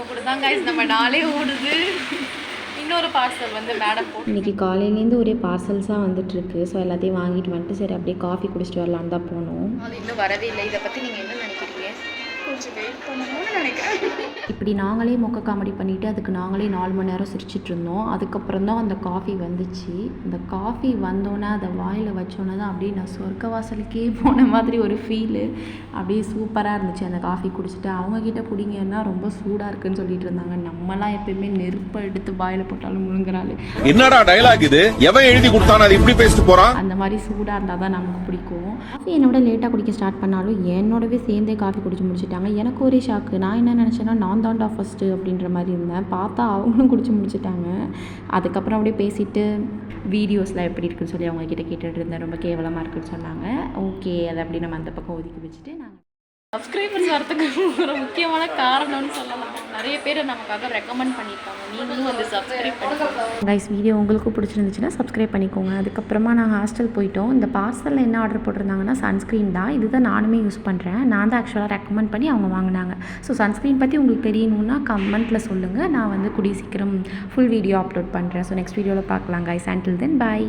கூட தான் கைஸ் நம்ம நாளே ஓடுது. இன்னொரு பார்சல் வந்து மேடம் போட்டு இன்றைக்கி காலையிலேருந்து ஒரே பார்சல்ஸாக வந்துட்டுருக்கு. ஸோ எல்லாத்தையும் வாங்கிட்டு வந்துட்டு சரி அப்படியே காஃபி குடிச்சிட்டு வரலான்னு தான் போனோம். அது இன்னும் வரவே இல்லை. இதை பற்றி நீங்கள் என்ன நினைக்கிறீங்க? கொஞ்சம் வெயிட் பண்ணணும்னு நினைக்கிறேன். இப்படி நாங்களே மொக்க காமெடி பண்ணிவிட்டு அதுக்கு நாங்களே 4 மணி நேரம் சிரிச்சிட்டு இருந்தோம். அதுக்கப்புறம் தான் அந்த காஃபி வந்துச்சு. அந்த காஃபி வந்தோன்னே அதை வாயில் வச்சோன்னே தான் அப்படியே நான் சொர்க்க வாசலுக்கே போன மாதிரி ஒரு ஃபீலு. அப்படியே சூப்பராக இருந்துச்சு அந்த காஃபி குடிச்சிட்டு. அவங்கக்கிட்ட குடிங்கன்னா ரொம்ப சூடாக இருக்குன்னு சொல்லிட்டு இருந்தாங்க. நம்மலாம் எப்பயுமே நெருப்பை எடுத்து வாயில் போட்டாலும் முழுங்குறாள். என்னடா டயலாக் இது? எவன் எழுதி கொடுத்தானே அது இப்படி பேசிட்டு போகிறான்? அந்த மாதிரி சூடாக இருந்தால் தான் நமக்கு பிடிக்கும். காஃபி என்னோட லேட்டாக குடிக்க ஸ்டார்ட் பண்ணாலும் என்னோடவே சேர்ந்தே காஃபி குடிச்சு முடிச்சுட்டாங்க. எனக்கு ஒரே ஷாக்கு. நான் என்ன நினச்சேன்னா நான் தான்டா ஃபஸ்ட்டு அப்படின்ற மாதிரி இருந்தேன். பார்த்தா அவங்களும் குடிச்சு முடிச்சுட்டாங்க. அதுக்கப்புறம் அப்படியே பேசிவிட்டு வீடியோஸ்லாம் எப்படி இருக்குன்னு சொல்லி அவங்கக்கிட்ட கேட்டுட்டு இருந்தேன். ரொம்ப கேவலமாக இருக்குன்னு சொன்னாங்க. ஓகே, அதை அப்படி நம்ம அந்த பக்கம் ஒதுக்கி வச்சுட்டு நாங்கள் சப்ஸ்கிரைபர்ஸ் வரத்துக்கு ஒரு முக்கியமான காரணம்னு சொல்லலாம். நிறைய பேர் நமக்காக ரெக்கமெண்ட் பண்ணியிருக்காங்க. நீங்களும் வந்து சப்ஸ்கிரைப் பண்ணிக்கோங்க. கைஸ், வீடியோ உங்களுக்கு பிடிச்சிருந்துச்சுன்னா சப்ஸ்கிரைப் பண்ணிக்கோங்க. அதுக்கப்புறமா நாங்கள் ஹாஸ்டல் போயிட்டோம். இந்த பார்சலில் என்ன ஆர்டர் போட்டிருந்தாங்கன்னா சன்ஸ்க்ரீன் தான். இதுதான் நானுமே யூஸ் பண்ணுறேன். நான் தான் ஆக்சுவலாக ரெக்கமெண்ட் பண்ணி அவங்க வாங்கினாங்க. ஸோ சன்ஸ்க்ரீன் பற்றி உங்களுக்கு தெரியணுன்னா கமெண்ட்டில் சொல்லுங்கள். நான் வந்து கூடிய சீக்கிரம் ஃபுல் வீடியோ அப்லோட் பண்ணுறேன். ஸோ நெக்ஸ்ட் வீடியோவில் பார்க்கலாம் கைஸ். Until then by.